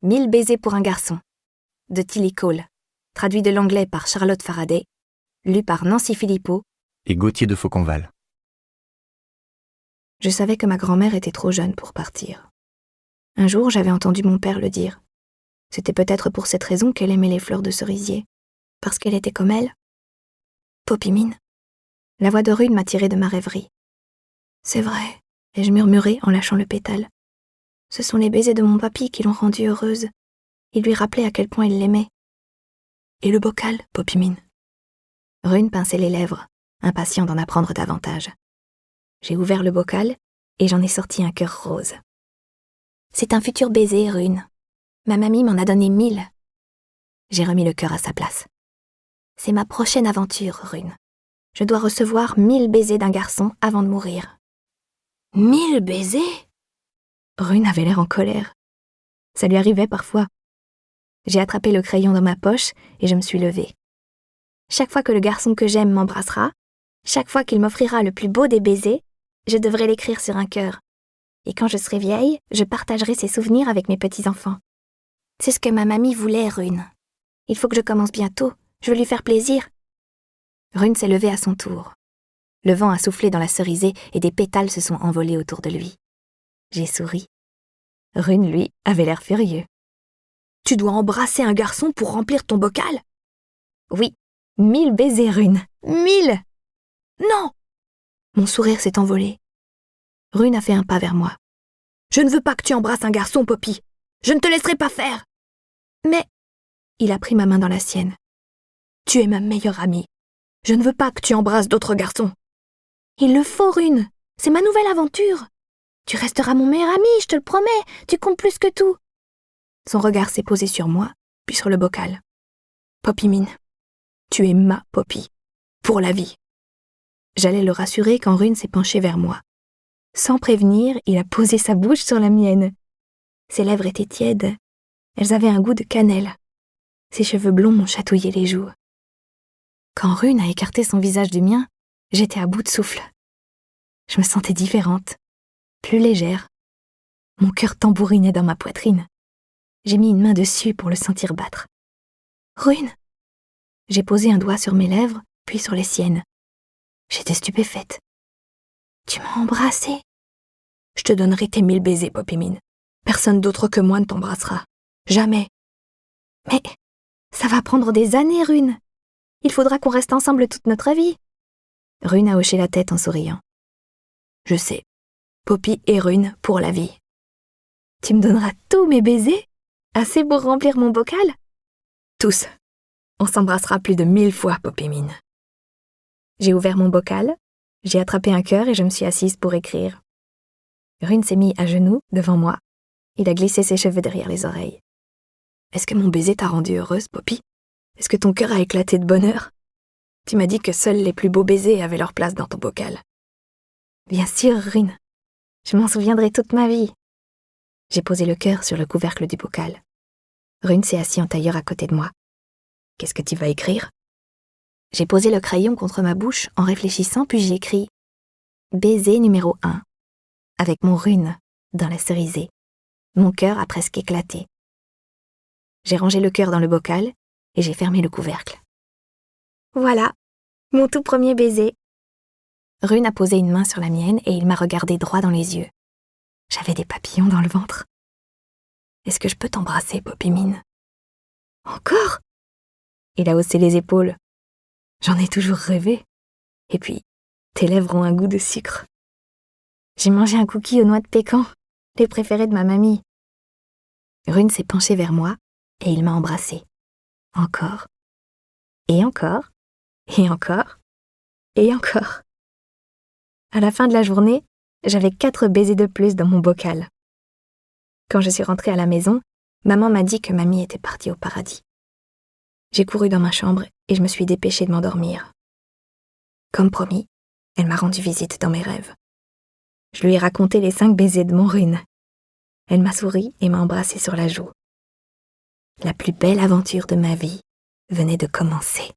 1000 baisers pour un garçon, de Tilly Cole, traduit de l'anglais par Charlotte Faraday, lu par Nancy Philippot et Gauthier de Fauconval. Je savais que ma grand-mère était trop jeune pour partir. Un jour, j'avais entendu mon père le dire. C'était peut-être pour cette raison qu'elle aimait les fleurs de cerisier, parce qu'elle était comme elle. Poppy-mine. La voix de Rune m'a tirée de ma rêverie. C'est vrai, ai-je murmuré en lâchant le pétale. Ce sont les baisers de mon papy qui l'ont rendue heureuse. Il lui rappelait à quel point il l'aimait. Et le bocal, Poppy-mine. Rune pinçait les lèvres, impatient d'en apprendre davantage. J'ai ouvert le bocal et j'en ai sorti un cœur rose. C'est un futur baiser, Rune. Ma mamie m'en a donné 1000. J'ai remis le cœur à sa place. C'est ma prochaine aventure, Rune. Je dois recevoir 1000 baisers d'un garçon avant de mourir. 1000 baisers ? Rune avait l'air en colère. Ça lui arrivait parfois. J'ai attrapé le crayon dans ma poche et je me suis levée. Chaque fois que le garçon que j'aime m'embrassera, chaque fois qu'il m'offrira le plus beau des baisers, je devrai l'écrire sur un cœur. Et quand je serai vieille, je partagerai ses souvenirs avec mes petits-enfants. C'est ce que ma mamie voulait, Rune. Il faut que je commence bientôt. Je veux lui faire plaisir. Rune s'est levée à son tour. Le vent a soufflé dans la cerisier et des pétales se sont envolés autour de lui. J'ai souri. Rune, lui, avait l'air furieux. « Tu dois embrasser un garçon pour remplir ton bocal ?»« Oui, 1000 baisers, Rune. 1000 !»« Non !» Mon sourire s'est envolé. Rune a fait un pas vers moi. « Je ne veux pas que tu embrasses un garçon, Poppy. Je ne te laisserai pas faire. » « Mais... » Il a pris ma main dans la sienne. « Tu es ma meilleure amie. Je ne veux pas que tu embrasses d'autres garçons. »« Il le faut, Rune. C'est ma nouvelle aventure. Tu resteras mon meilleur ami, je te le promets. Tu comptes plus que tout. » Son regard s'est posé sur moi, puis sur le bocal. « Poppy-mine, tu es ma Poppy. Pour la vie. » J'allais le rassurer quand Rune s'est penché vers moi. Sans prévenir, il a posé sa bouche sur la mienne. Ses lèvres étaient tièdes. Elles avaient un goût de cannelle. Ses cheveux blonds m'ont chatouillé les joues. Quand Rune a écarté son visage du mien, j'étais à bout de souffle. Je me sentais différente, plus légère. Mon cœur tambourinait dans ma poitrine. J'ai mis une main dessus pour le sentir battre. « Rune !» J'ai posé un doigt sur mes lèvres, puis sur les siennes. J'étais stupéfaite. « Tu m'as embrassée ?»« Je te donnerai tes 1000 baisers, Poppy-mine. Personne d'autre que moi ne t'embrassera. Jamais. »« Mais ça va prendre des années, Rune. Il faudra qu'on reste ensemble toute notre vie. » Rune a hoché la tête en souriant. « Je sais. Poppy et Rune pour la vie. »« Tu me donneras tous mes baisers ? Assez pour remplir mon bocal ? » ?»« Tous. On s'embrassera plus de 1000 fois, Poppy-mine. » J'ai ouvert mon bocal, j'ai attrapé un cœur et je me suis assise pour écrire. Rune s'est mis à genoux devant moi. Il a glissé ses cheveux derrière les oreilles. « Est-ce que mon baiser t'a rendue heureuse, Poppy ? Est-ce que ton cœur a éclaté de bonheur ? Tu m'as dit que seuls les plus beaux baisers avaient leur place dans ton bocal. »« Bien sûr, Rune. Je m'en souviendrai toute ma vie. » J'ai posé le cœur sur le couvercle du bocal. Rune s'est assis en tailleur à côté de moi. « Qu'est-ce que tu vas écrire ?» J'ai posé le crayon contre ma bouche en réfléchissant, puis j'ai écrit « Baiser numéro 1 » avec mon Rune dans la cerisée. Mon cœur a presque éclaté. J'ai rangé le cœur dans le bocal et j'ai fermé le couvercle. Voilà, mon tout premier baiser. Rune a posé une main sur la mienne et il m'a regardé droit dans les yeux. J'avais des papillons dans le ventre. « Est-ce que je peux t'embrasser, Poppy-mine ? » « Encore ?» Il a haussé les épaules. « J'en ai toujours rêvé. Et puis, tes lèvres ont un goût de sucre. » J'ai mangé un cookie aux noix de pécan, les préférés de ma mamie. Rune s'est penché vers moi et il m'a embrassée. Encore. Et encore. Et encore. Et encore. À la fin de la journée, j'avais 4 baisers de plus dans mon bocal. Quand je suis rentrée à la maison, maman m'a dit que mamie était partie au paradis. J'ai couru dans ma chambre et je me suis dépêchée de m'endormir. Comme promis, elle m'a rendu visite dans mes rêves. Je lui ai raconté les 5 baisers de mon Rune. Elle m'a souri et m'a embrassée sur la joue. La plus belle aventure de ma vie venait de commencer.